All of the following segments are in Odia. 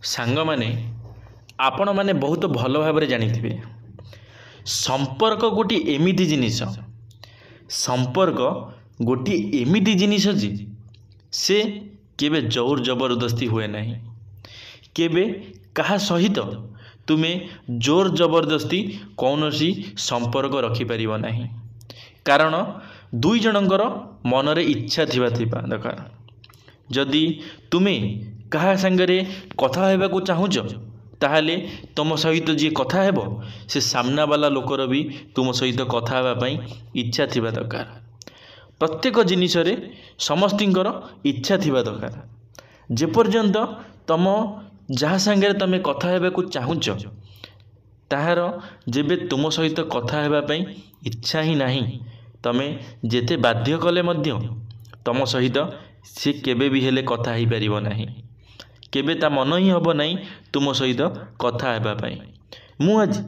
ସାଙ୍ଗମାନେ ଆପଣମାନେ ବହୁତ ଭଲ ଭାବରେ ଜାଣିଥିବେ ସମ୍ପର୍କ ଗୋଟିଏ ଏମିତି ଜିନିଷ ଯେ ସେ କେବେ ଜୋର ଜବରଦସ୍ତି ହୁଏ ନାହିଁ। କେବେ କାହା ସହିତ ତୁମେ ଜୋର ଜବରଦସ୍ତି କୌଣସି ସମ୍ପର୍କ ରଖିପାରିବ ନାହିଁ। କାରଣ ଦୁଇ ଜଣଙ୍କର ମନରେ ଇଚ୍ଛା ଥିବା ଦରକାର। ଯଦି ତୁମେ କାହା ସାଙ୍ଗରେ କଥା ହେବାକୁ ଚାହୁଁଛ ତାହେଲେ ତୁମ ସହିତ ଯିଏ କଥା ହେବ ସେ ସାମ୍ନାବାଲା ଲୋକର ବି ତୁମ ସହିତ କଥା ହେବା ପାଇଁ ଇଚ୍ଛା ଥିବା ଦରକାର। ପ୍ରତ୍ୟେକ ଜିନିଷରେ ସମସ୍ତଙ୍କର ଇଚ୍ଛା ଥିବା ଦରକାର। ଯେପର୍ଯ୍ୟନ୍ତ ତୁମ ଯାହା ସାଙ୍ଗରେ ତୁମେ କଥା ହେବାକୁ ଚାହୁଁଛ ତାହାର ଯେବେ ତୁମ ସହିତ କଥା ହେବା ପାଇଁ ଇଚ୍ଛା ହିଁ ନାହିଁ, ତୁମେ ଯେତେ ବାଧ୍ୟ କଲେ ମଧ୍ୟ ତୁମ ସହିତ ସେ କେବେ ବି ହେଲେ କଥା ହେଇପାରିବ ନାହିଁ। କେବେ ତା ମନ ହିଁ ହେବ ନାହିଁ ତୁମ ସହିତ କଥା ହେବା ପାଇଁ। ମୁଁ ଆଜି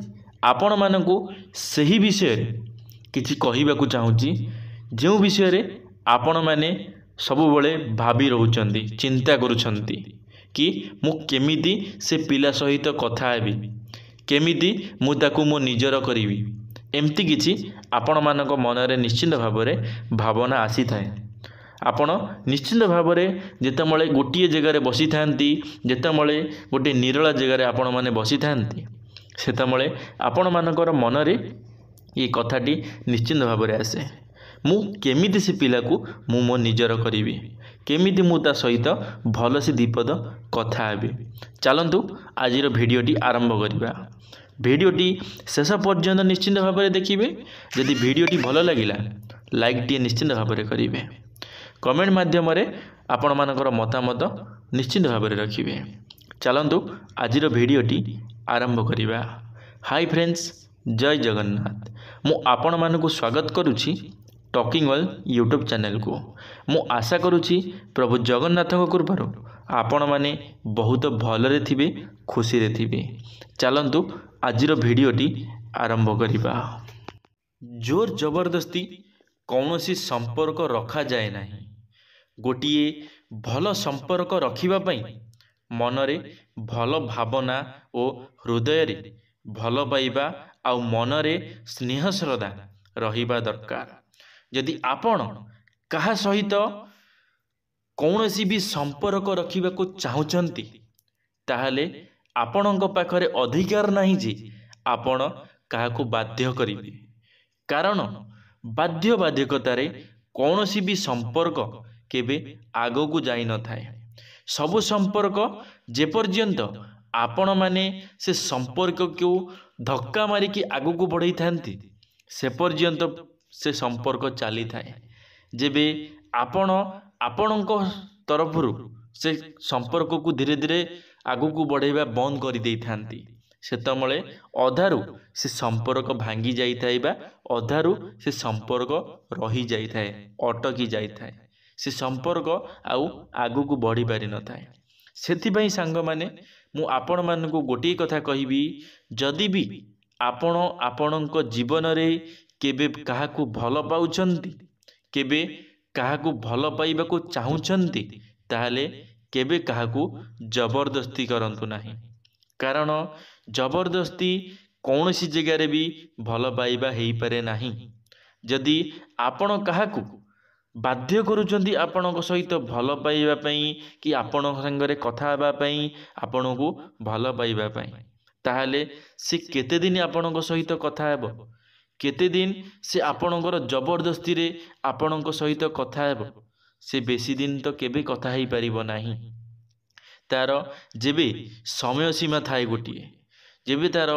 ଆପଣମାନଙ୍କୁ ସେହି ବିଷୟରେ କିଛି କହିବାକୁ ଚାହୁଁଛି, ଯେଉଁ ବିଷୟରେ ଆପଣମାନେ ସବୁବେଳେ ଭାବି ରହୁଛନ୍ତି, ଚିନ୍ତା କରୁଛନ୍ତି କି ମୁଁ କେମିତି ସେ ପିଲା ସହିତ କଥା ହେବି, କେମିତି ମୁଁ ତାକୁ ମୋ ନିଜର କରିବି। ଏମିତି କିଛି ଆପଣମାନଙ୍କ ମନରେ ନିଶ୍ଚିନ୍ତ ଭାବରେ ଭାବନା ଆସିଥାଏ। ଆପଣ ନିଶ୍ଚିନ୍ତ ଭାବରେ ଯେତେବେଳେ ଗୋଟିଏ ଜାଗାରେ ବସିଥାନ୍ତି, ଯେତେବେଳେ ଗୋଟିଏ ନିରୋଳା ଜାଗାରେ ଆପଣମାନେ ବସିଥାନ୍ତି, ସେତେବେଳେ ଆପଣମାନଙ୍କର ମନରେ ଏ କଥାଟି ନିଶ୍ଚିନ୍ତ ଭାବରେ ଆସେ, ମୁଁ କେମିତି ସେ ପିଲାକୁ ମୁଁ ମୋ ନିଜର କରିବି, କେମିତି ମୁଁ ତା ସହିତ ଭଲସେ ଦିପଦ କଥା ହେବି। ଚାଲନ୍ତୁ ଆଜିର ଭିଡ଼ିଓଟି ଆରମ୍ଭ କରିବା। ଭିଡ଼ିଓଟି ଶେଷ ପର୍ଯ୍ୟନ୍ତ ନିଶ୍ଚିନ୍ତ ଭାବରେ ଦେଖିବେ। ଯଦି ଭିଡ଼ିଓଟି ଭଲ ଲାଗିଲା ଲାଇକ୍ଟିଏ ନିଶ୍ଚିନ୍ତ ଭାବରେ କରିବେ। କମେଣ୍ଟ ମାଧ୍ୟମରେ ଆପଣମାନଙ୍କର ମତାମତ ନିଶ୍ଚିନ୍ତ ଭାବରେ ରଖିବେ। ଚାଲନ୍ତୁ ଆଜିର ଭିଡ଼ିଓଟି ଆରମ୍ଭ କରିବା। ହାଇ ଫ୍ରେଣ୍ଡସ୍, ଜୟ ଜଗନ୍ନାଥ। ମୁଁ ଆପଣମାନଙ୍କୁ ସ୍ୱାଗତ କରୁଛି ଟକିଂ ୱେଲ୍ ୟୁଟ୍ୟୁବ୍ ଚ୍ୟାନେଲକୁ। ମୁଁ ଆଶା କରୁଛି ପ୍ରଭୁ ଜଗନ୍ନାଥଙ୍କ କୃପାରୁ ଆପଣମାନେ ବହୁତ ଭଲରେ ଥିବେ, ଖୁସିରେ ଥିବେ। ଚାଲନ୍ତୁ ଆଜିର ଭିଡ଼ିଓଟି ଆରମ୍ଭ କରିବା। ଜୋର ଜବରଦସ୍ତି କୌଣସି ସମ୍ପର୍କ ରଖାଯାଏ ନାହିଁ। ଗୋଟିଏ ଭଲ ସମ୍ପର୍କ ରଖିବା ପାଇଁ ମନରେ ଭଲ ଭାବନା ଓ ହୃଦୟରେ ଭଲ ପାଇବା ଆଉ ମନରେ ସ୍ନେହ ଶ୍ରଦ୍ଧା ରହିବା ଦରକାର। ଯଦି ଆପଣ କାହା ସହିତ କୌଣସି ବି ସମ୍ପର୍କ ରଖିବାକୁ ଚାହୁଁଛନ୍ତି ତାହେଲେ ଆପଣଙ୍କ ପାଖରେ ଅଧିକାର ନାହିଁ ଯେ ଆପଣ କାହାକୁ ବାଧ୍ୟ କରିବେ। କାରଣ ବାଧ୍ୟବାଧକତାରେ କୌଣସି ବି ସମ୍ପର୍କ କେବେ ଆଗକୁ ଯାଇନଥାଏ। ସବୁ ସମ୍ପର୍କ ଯେପର୍ଯ୍ୟନ୍ତ ଆପଣମାନେ ସେ ସମ୍ପର୍କକୁ ଧକ୍କା ମାରିକି ଆଗକୁ ବଢ଼େଇଥାନ୍ତି ସେ ପର୍ଯ୍ୟନ୍ତ ସେ ସମ୍ପର୍କ ଚାଲିଥାଏ। ଯେବେ ଆପଣ ଆପଣଙ୍କ ତରଫରୁ ସେ ସମ୍ପର୍କକୁ ଧୀରେ ଧୀରେ ଆଗକୁ ବଢ଼େଇବା ବନ୍ଦ କରିଦେଇଥାନ୍ତି, ସେତେବେଳେ ଅଧାରୁ ସେ ସମ୍ପର୍କ ଭାଙ୍ଗି ଯାଇଥାଏ ବା ଅଧାରୁ ସେ ସମ୍ପର୍କ ରହିଯାଇଥାଏ, ଅଟକି ଯାଇଥାଏ। ସେ ସମ୍ପର୍କ ଆଉ ଆଗକୁ ବଢ଼ି ପାରିନଥାଏ। ସେଥିପାଇଁ ସାଙ୍ଗମାନେ ମୁଁ ଆପଣମାନଙ୍କୁ ଗୋଟିଏ କଥା କହିବି, ଯଦି ବି ଆପଣ ଆପଣଙ୍କ ଜୀବନରେ କେବେ କାହାକୁ ଭଲ ପାଉଛନ୍ତି, କେବେ କାହାକୁ ଭଲ ପାଇବାକୁ ଚାହୁଁଛନ୍ତି, ତାହେଲେ କେବେ କାହାକୁ ଜବରଦସ୍ତି କରନ୍ତୁ ନାହିଁ। କାରଣ ଜବରଦସ୍ତି କୌଣସି ଜାଗାରେ ବି ଭଲ ପାଇବା ହେଇପାରେ ନାହିଁ। ଯଦି ଆପଣ କାହାକୁ ବାଧ୍ୟ କରୁଛନ୍ତି ଆପଣଙ୍କ ସହିତ ଭଲ ପାଇବା ପାଇଁ କି ଆପଣଙ୍କ ସାଙ୍ଗରେ କଥା ହେବା ପାଇଁ, ଆପଣଙ୍କୁ ଭଲ ପାଇବା ପାଇଁ, ତାହେଲେ ସେ କେତେ ଦିନ ଆପଣଙ୍କ ସହିତ କଥା ହେବ, କେତେ ଦିନ ସେ ଆପଣଙ୍କର ଜବରଦସ୍ତିରେ ଆପଣଙ୍କ ସହିତ କଥା ହେବ, ସେ ବେଶୀ ଦିନ ତ କେବେ କଥା ହେଇପାରିବ ନାହିଁ। ତାର ଯେବେ ସମୟ ସୀମା ଥାଏ ଗୋଟିଏ, ଯେବେ ତାର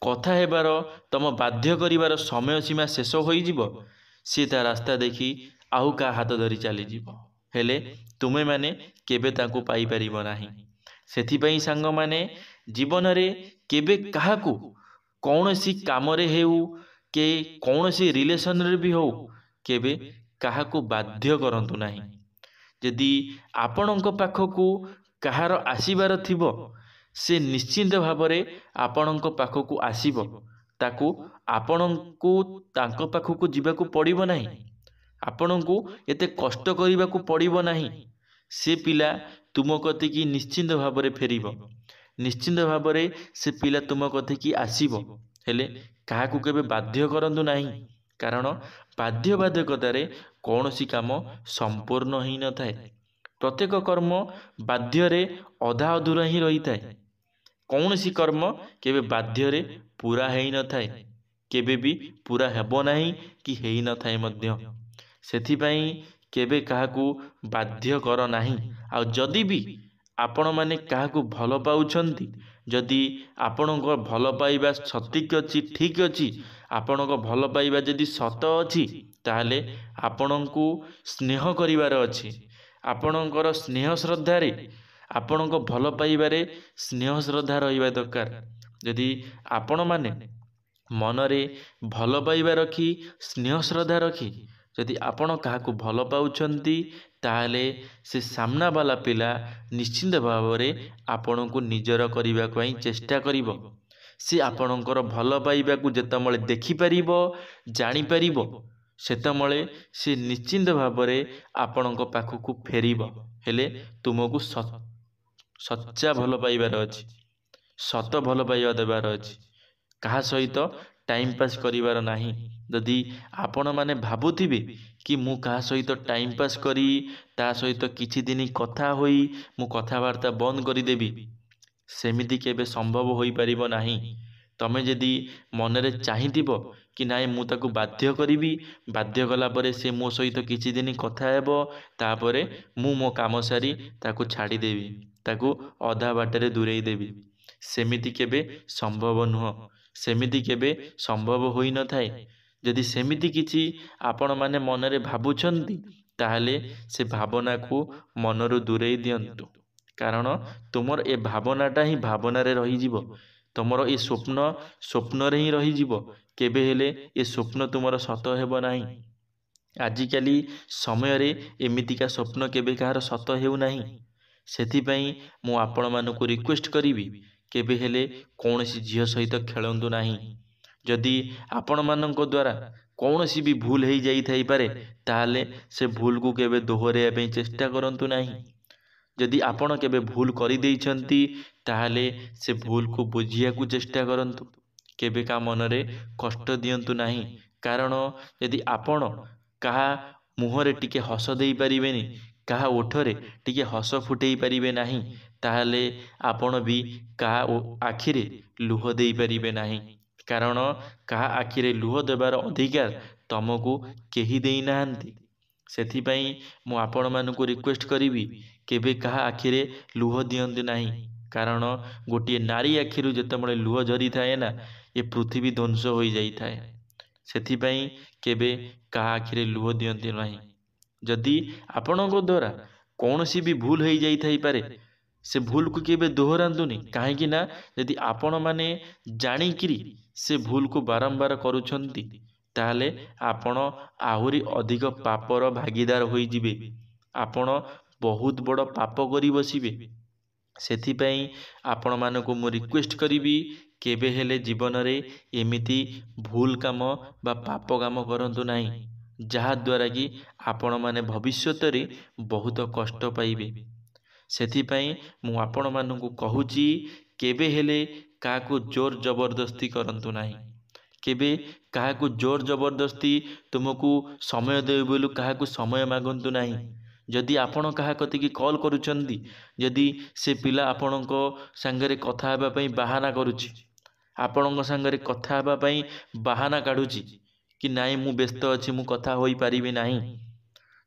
କଥା ହେବାର ତମ ବାଧ୍ୟ କରିବାର ସମୟ ସୀମା ଶେଷ ହୋଇଯିବ, ସେ ତା ରାସ୍ତା ଦେଖି ଆଉ କାହା ହାତ ଧରି ଚାଲିଯିବ, ହେଲେ ତୁମେମାନେ କେବେ ତାକୁ ପାଇପାରିବ ନାହିଁ। ସେଥିପାଇଁ ସାଙ୍ଗମାନେ ଜୀବନରେ କେବେ କାହାକୁ କୌଣସି କାମରେ ହେଉ କି କୌଣସି ରିଲେସନରେ ବି ହେଉ କେବେ କାହାକୁ ବାଧ୍ୟ କରନ୍ତୁ ନାହିଁ। ଯଦି ଆପଣଙ୍କ ପାଖକୁ କାହାର ଆସିବାର ଥିବ ସେ ନିଶ୍ଚିନ୍ତ ଭାବରେ ଆପଣଙ୍କ ପାଖକୁ ଆସିବ। ତାକୁ ଆପଣଙ୍କୁ ତାଙ୍କ ପାଖକୁ ଯିବାକୁ ପଡ଼ିବ ନାହିଁ, ଆପଣଙ୍କୁ ଏତେ କଷ୍ଟ କରିବାକୁ ପଡ଼ିବ ନାହିଁ। ସେ ପିଲା ତୁମ କତିକି ନିଶ୍ଚିନ୍ତ ଭାବରେ ଫେରିବ। ନିଶ୍ଚିନ୍ତ ଭାବରେ ସେ ପିଲା ତୁମ କତିକି ଆସିବ। ହେଲେ କାହାକୁ କେବେ ବାଧ୍ୟ କରନ୍ତୁ ନାହିଁ, କାରଣ ବାଧ୍ୟବାଧକତାରେ କୌଣସି କାମ ସମ୍ପୂର୍ଣ୍ଣ ହୋଇନଥାଏ। ପ୍ରତ୍ୟେକ କର୍ମ ବାଧ୍ୟରେ ଅଧା ଅଧୁରା ହିଁ ରହିଥାଏ। କୌଣସି କର୍ମ କେବେ ବାଧ୍ୟରେ ପୁରା ହେଇନଥାଏ, କେବେ ବି ପୁରା ହେବ ନାହିଁ କି ହେଇନଥାଏ ମଧ୍ୟ। ସେଥିପାଇଁ କେବେ କାହାକୁ ବାଧ୍ୟ କର ନାହିଁ। ଆଉ ଯଦି ବି ଆପଣମାନେ କାହାକୁ ଭଲ ପାଉଛନ୍ତି, ଯଦି ଆପଣଙ୍କ ଭଲ ପାଇବା ସଠିକ୍ ଅଛି, ଠିକ୍ ଅଛି, ଆପଣଙ୍କ ଭଲ ପାଇବା ଯଦି ସତ ଅଛି, ତାହେଲେ ଆପଣଙ୍କୁ ସ୍ନେହ କରିବାର ଅଛି। ଆପଣଙ୍କର ସ୍ନେହ ଶ୍ରଦ୍ଧାରେ, ଆପଣଙ୍କ ଭଲ ପାଇବାରେ ସ୍ନେହ ଶ୍ରଦ୍ଧା ରହିବା ଦରକାର। ଯଦି ଆପଣମାନେ ମନରେ ଭଲ ପାଇବା ରଖି, ସ୍ନେହ ଶ୍ରଦ୍ଧା ରଖି ଯଦି ଆପଣ କାହାକୁ ଭଲ ପାଉଛନ୍ତି, ତାହେଲେ ସେ ସାମ୍ନା ବାଲା ପିଲା ନିଶ୍ଚିନ୍ତ ଭାବରେ ଆପଣଙ୍କୁ ନିଜର କରିବା ପାଇଁ ଚେଷ୍ଟା କରିବ। ସେ ଆପଣଙ୍କର ଭଲ ପାଇବାକୁ ଯେତେବେଳେ ଦେଖିପାରିବ, ଜାଣିପାରିବ, ସେତେବେଳେ ସେ ନିଶ୍ଚିନ୍ତ ଭାବରେ ଆପଣଙ୍କ ପାଖକୁ ଫେରିବ। ହେଲେ ତୁମକୁ ସଚ୍ଚା ଭଲ ପାଇବାର ଅଛି, ସତ ଭଲ ପାଇବା ଦେବାର ଅଛି। କାହା ସହିତ ଟାଇମ୍ ପାସ୍ କରିବାର ନାହିଁ। ଯଦି ଆପଣମାନେ ଭାବୁଥିବେ କି ମୁଁ କାହା ସହିତ ଟାଇମ୍ ପାସ୍ କରି, ତା ସହିତ କିଛି ଦିନ କଥା ହୋଇ ମୁଁ କଥାବାର୍ତ୍ତା ବନ୍ଦ କରିଦେବି, ସେମିତି କେବେ ସମ୍ଭବ ହୋଇପାରିବ ନାହିଁ। ତମେ ଯଦି ମନରେ ଚାହିଁଥିବ କି ନାଇଁ ମୁଁ ତାକୁ ବାଧ୍ୟ କରିବି, ବାଧ୍ୟ କଲା ପରେ ସେ ମୋ ସହିତ କିଛି ଦିନ କଥା ହେବ, ତାପରେ ମୁଁ ମୋ କାମ ସାରି ତାକୁ ଛାଡ଼ିଦେବି, ତାକୁ ଅଧା ବାଟରେ ଦୂରେଇ ଦେବି, ସେମିତି କେବେ ସମ୍ଭବ ନୁହଁ। ସେମିତି କେବେ ସମ୍ଭବ ହୋଇନଥାଏ। ଯଦି ସେମିତି କିଛି ଆପଣମାନେ ମନରେ ଭାବୁଛନ୍ତି, ତାହେଲେ ସେ ଭାବନାକୁ ମନରୁ ଦୂରେଇ ଦିଅନ୍ତୁ। କାରଣ ତୁମର ଏ ଭାବନାଟା ହିଁ ଭାବନାରେ ରହିଯିବ। ତୁମର ଏ ସ୍ୱପ୍ନ ସ୍ୱପ୍ନରେ ହିଁ ରହିଯିବ। କେବେ ହେଲେ ଏ ସ୍ୱପ୍ନ ତୁମର ସତ ହେବ ନାହିଁ। ଆଜିକାଲି ସମୟରେ ଏମିତିକା ସ୍ୱପ୍ନ କେବେ କାହାର ସତ ହେଉନାହିଁ। ସେଥିପାଇଁ ମୁଁ ଆପଣମାନଙ୍କୁ ରିକ୍ୱେଷ୍ଟ କରିବି, କେବେ ହେଲେ କୌଣସି ଝିଅ ସହିତ ଖେଳନ୍ତୁ ନାହିଁ। ଯଦି ଆପଣମାନଙ୍କ ଦ୍ୱାରା କୌଣସି ବି ଭୁଲ ହେଇଯାଇଥାଇପାରେ, ତାହେଲେ ସେ ଭୁଲକୁ କେବେ ଦୋହରାଇବା ପାଇଁ ଚେଷ୍ଟା କରନ୍ତୁ ନାହିଁ। ଯଦି ଆପଣ କେବେ ଭୁଲ କରିଦେଇଛନ୍ତି, ତାହେଲେ ସେ ଭୁଲକୁ ବୁଝିବାକୁ ଚେଷ୍ଟା କରନ୍ତୁ। କେବେ କାହା ମନରେ କଷ୍ଟ ଦିଅନ୍ତୁ ନାହିଁ। କାରଣ ଯଦି ଆପଣ କାହା ମୁହଁରେ ଟିକେ ହସ ଦେଇପାରିବେନି, କାହା ଓଠରେ ଟିକେ ହସ ଫୁଟେଇ ପାରିବେ ନାହିଁ, ତାହେଲେ ଆପଣ ବି କାହା ଆଖିରେ ଲୁହ ଦେଇପାରିବେ ନାହିଁ। କାରଣ କାହା ଆଖିରେ ଲୁହ ଦେବାର ଅଧିକାର ତମକୁ କେହି ଦେଇନାହାନ୍ତି। ସେଥିପାଇଁ ମୁଁ ଆପଣମାନଙ୍କୁ ରିକ୍ୱେଷ୍ଟ କରିବି, କେବେ କାହା ଆଖିରେ ଲୁହ ଦିଅନ୍ତୁ ନାହିଁ। କାରଣ ଗୋଟିଏ ନାରୀ ଆଖିରୁ ଯେତେବେଳେ ଲୁହ ଝରିଥାଏ ନା, ଏ ପୃଥିବୀ ଧ୍ୱଂସ ହୋଇଯାଇଥାଏ। ସେଥିପାଇଁ କେବେ କାହା ଆଖିରେ ଲୁହ ଦିଅନ୍ତୁ ନାହିଁ। ଯଦି ଆପଣଙ୍କ ଦ୍ୱାରା କୌଣସି ବି ଭୁଲ ହେଇଯାଇଥାଇପାରେ, ସେ ଭୁଲକୁ କେବେ ଦୋହରାନ୍ତୁନି। କାହିଁକି ନା ଯଦି ଆପଣମାନେ ଜାଣିକିରି ସେ ଭୁଲକୁ ବାରମ୍ବାର କରୁଛନ୍ତି, ତାହେଲେ ଆପଣ ଆହୁରି ଅଧିକ ପାପର ଭାଗିଦାର ହୋଇଯିବେ। ଆପଣ ବହୁତ ବଡ଼ ପାପ କରି ବସିବେ। ସେଥିପାଇଁ ଆପଣମାନଙ୍କୁ ମୁଁ ରିକ୍ୱେଷ୍ଟ କରିବି, କେବେ ହେଲେ ଜୀବନରେ ଏମିତି ଭୁଲ କାମ ବା ପାପ କାମ କରନ୍ତୁ ନାହିଁ, ଯାହାଦ୍ୱାରା କି ଆପଣମାନେ ଭବିଷ୍ୟତରେ ବହୁତ କଷ୍ଟ ପାଇବେ। ସେଥିପାଇଁ ମୁଁ ଆପଣମାନଙ୍କୁ କହୁଛି, କେବେ ହେଲେ କାହାକୁ ଜୋର ଜବରଦସ୍ତି କରନ୍ତୁ ନାହିଁ। କେବେ କାହାକୁ ଜୋର ଜବରଦସ୍ତି ତୁମକୁ ସମୟ ଦେବେ ବୋଲି କାହାକୁ ସମୟ ମାଗନ୍ତୁ ନାହିଁ। ଯଦି ଆପଣ କାହା କତିକି କଲ୍ କରୁଛନ୍ତି, ଯଦି ସେ ପିଲା ଆପଣଙ୍କ ସାଙ୍ଗରେ କଥା ହେବା ପାଇଁ ବାହାନା କରୁଛି, ଆପଣଙ୍କ ସାଙ୍ଗରେ କଥା ହେବା ପାଇଁ ବାହାନା କାଢ଼ୁଛି କି ନାଇଁ ମୁଁ ବ୍ୟସ୍ତ ଅଛି, ମୁଁ କଥା ହୋଇପାରିବି ନାହିଁ,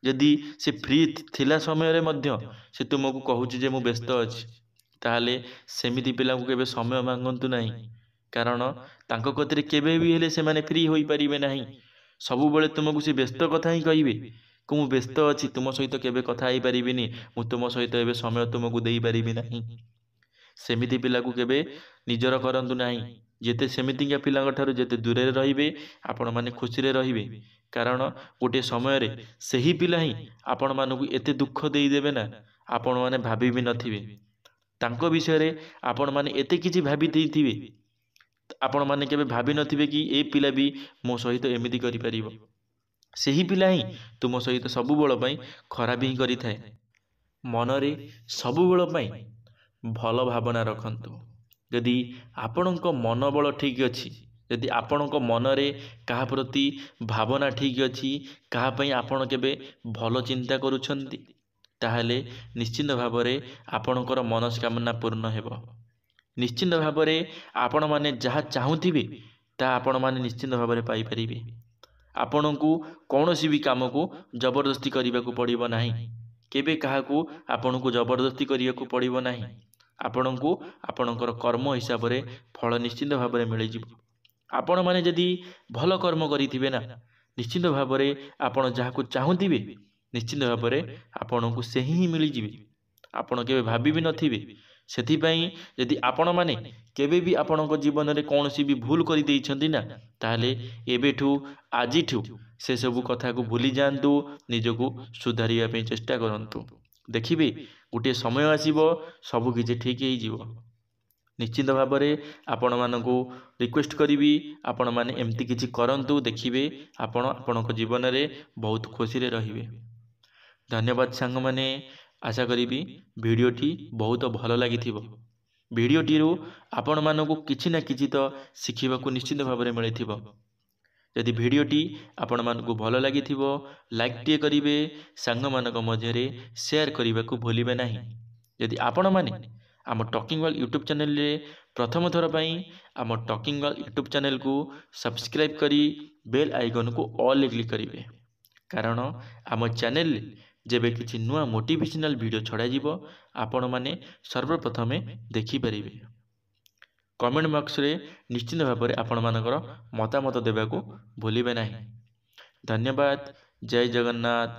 ଯଦି ସେ ଫ୍ରି ଥିଲା ସମୟରେ ମଧ୍ୟ ସେ ତୁମକୁ କହୁଛି ଯେ ମୁଁ ବ୍ୟସ୍ତ ଅଛି, ତାହେଲେ ସେମିତି ପିଲାଙ୍କୁ କେବେ ସମୟ ମାଗନ୍ତୁ ନାହିଁ। କାରଣ ତାଙ୍କ କତିରେ କେବେ ବି ହେଲେ ସେମାନେ ଫ୍ରି ହୋଇପାରିବେ ନାହିଁ। ସବୁବେଳେ ତୁମକୁ ସେ ବ୍ୟସ୍ତ କଥା ହିଁ କହିବେ କି ମୁଁ ବ୍ୟସ୍ତ ଅଛି, ତୁମ ସହିତ କେବେ କଥା ହେଇପାରିବିନି, ମୁଁ ତୁମ ସହିତ ଏବେ ସମୟ ତୁମକୁ ଦେଇପାରିବି ନାହିଁ। ସେମିତି ପିଲାକୁ କେବେ ନିଜର କରନ୍ତୁ ନାହିଁ। ଯେତେ ସେମିତିକା ପିଲାଙ୍କ ଠାରୁ ଯେତେ ଦୂରରେ ରହିବେ, ଆପଣମାନେ ଖୁସିରେ ରହିବେ। କାରଣ ଗୋଟିଏ ସମୟରେ ସେହି ପିଲା ହିଁ ଆପଣମାନଙ୍କୁ ଏତେ ଦୁଃଖ ଦେଇଦେବେ ନା, ଆପଣମାନେ ଭାବି ବି ନଥିବେ। ତାଙ୍କ ବିଷୟରେ ଆପଣମାନେ ଏତେ କିଛି ଭାବି ଦେଇଥିବେ, ଆପଣମାନେ କେବେ ଭାବିନଥିବେ କି ଏ ପିଲା ବି ମୋ ସହିତ ଏମିତି କରିପାରିବ। ସେହି ପିଲା ହିଁ ତୁମ ସହିତ ସବୁବେଳ ପାଇଁ ଖରାପ ହିଁ କରିଥାଏ। ମନରେ ସବୁବେଳ ପାଇଁ ଭଲ ଭାବନା ରଖନ୍ତୁ। ଯଦି ଆପଣଙ୍କ ମନୋବଳ ଠିକ୍ ଅଛି, ଯଦି ଆପଣଙ୍କ ମନରେ କାହା ପ୍ରତି ଭାବନା ଠିକ୍ ଅଛି, କାହା ପାଇଁ ଆପଣ କେବେ ଭଲ ଚିନ୍ତା କରୁଛନ୍ତି, ତାହେଲେ ନିଶ୍ଚିନ୍ତ ଭାବରେ ଆପଣଙ୍କର ମନସ୍କାମନା ପୂର୍ଣ୍ଣ ହେବ। ନିଶ୍ଚିନ୍ତ ଭାବରେ ଆପଣମାନେ ଯାହା ଚାହୁଁଥିବେ ତାହା ଆପଣମାନେ ନିଶ୍ଚିନ୍ତ ଭାବରେ ପାଇପାରିବେ। ଆପଣଙ୍କୁ କୌଣସି ବି କାମକୁ ଜବରଦସ୍ତି କରିବାକୁ ପଡ଼ିବ ନାହିଁ। କେବେ କାହାକୁ ଆପଣଙ୍କୁ ଜବରଦସ୍ତି କରିବାକୁ ପଡ଼ିବ ନାହିଁ। ଆପଣଙ୍କୁ ଆପଣଙ୍କର କର୍ମ ହିସାବରେ ଫଳ ନିଶ୍ଚିନ୍ତ ଭାବରେ ମିଳିଯିବ। ଆପଣମାନେ ଯଦି ଭଲ କର୍ମ କରିଥିବେ ନା, ନିଶ୍ଚିନ୍ତ ଭାବରେ ଆପଣ ଯାହାକୁ ଚାହୁଁଥିବେ ନିଶ୍ଚିନ୍ତ ଭାବରେ ଆପଣଙ୍କୁ ସେହି ହିଁ ମିଳିଯିବେ। ଆପଣ କେବେ ଭାବି ବି ନଥିବେ। ସେଥିପାଇଁ ଯଦି ଆପଣମାନେ କେବେ ବି ଆପଣଙ୍କ ଜୀବନରେ କୌଣସି ବି ଭୁଲ କରିଦେଇଛନ୍ତି ନା, ତାହେଲେ ଏବେଠୁ ଆଜିଠୁ ସେସବୁ କଥାକୁ ଭୁଲି ଯାଆନ୍ତୁ, ନିଜକୁ ସୁଧାରିବା ପାଇଁ ଚେଷ୍ଟା କରନ୍ତୁ। ଦେଖିବେ ଗୋଟିଏ ସମୟ ଆସିବ, ସବୁକିଛି ଠିକ୍ ହେଇଯିବ। ନିଶ୍ଚିନ୍ତ ଭାବରେ ଆପଣମାନଙ୍କୁ ରିକ୍ୱେଷ୍ଟ କରିବି, ଆପଣମାନେ ଏମିତି କିଛି କରନ୍ତୁ, ଦେଖିବେ ଆପଣ ଆପଣଙ୍କ ଜୀବନରେ ବହୁତ ଖୁସିରେ ରହିବେ। ଧନ୍ୟବାଦ ସାଙ୍ଗମାନେ। ଆଶା କରିବି ଭିଡ଼ିଓଟି ବହୁତ ଭଲ ଲାଗିଥିବ। ଭିଡ଼ିଓଟିରୁ ଆପଣମାନଙ୍କୁ କିଛି ନା କିଛି ତ ଶିଖିବାକୁ ନିଶ୍ଚିନ୍ତ ଭାବରେ ମିଳିଥିବ। ଯଦି ଭିଡ଼ିଓଟି ଆପଣମାନଙ୍କୁ ଭଲ ଲାଗିଥିବ, ଲାଇକ୍ଟିଏ କରିବେ, ସାଙ୍ଗମାନଙ୍କ ମଧ୍ୟରେ ସେୟାର କରିବାକୁ ଭୁଲିବେ ନାହିଁ। ଯଦି ଆପଣମାନେ ଆମ ଟକିଂ ୱାର୍ଲ୍ଡ ୟୁଟ୍ୟୁବ୍ ଚ୍ୟାନେଲରେ ପ୍ରଥମ ଥର ପାଇଁ ଆମ ଟକିଂ ୱାର୍ଲ୍ଡ ୟୁଟ୍ୟୁବ୍ ଚ୍ୟାନେଲକୁ ସବସ୍କ୍ରାଇବ୍ କରି ବେଲ୍ ଆଇକନ୍କୁ ଅଲ୍ରେ କ୍ଲିକ୍ କରିବେ। କାରଣ ଆମ ଚ୍ୟାନେଲରେ ଯେବେ କିଛି ନୂଆ ମୋଟିଭେସନାଲ ଭିଡ଼ିଓ ଛଡ଼ାଯିବ, ଆପଣମାନେ ସର୍ବପ୍ରଥମେ ଦେଖିପାରିବେ। କମେଣ୍ଟ ବକ୍ସରେ ନିଶ୍ଚିନ୍ତ ଭାବରେ ଆପଣମାନଙ୍କର ମତାମତ ଦେବାକୁ ଭୁଲିବେ ନାହିଁ। ଧନ୍ୟବାଦ। ଜୟ ଜଗନ୍ନାଥ।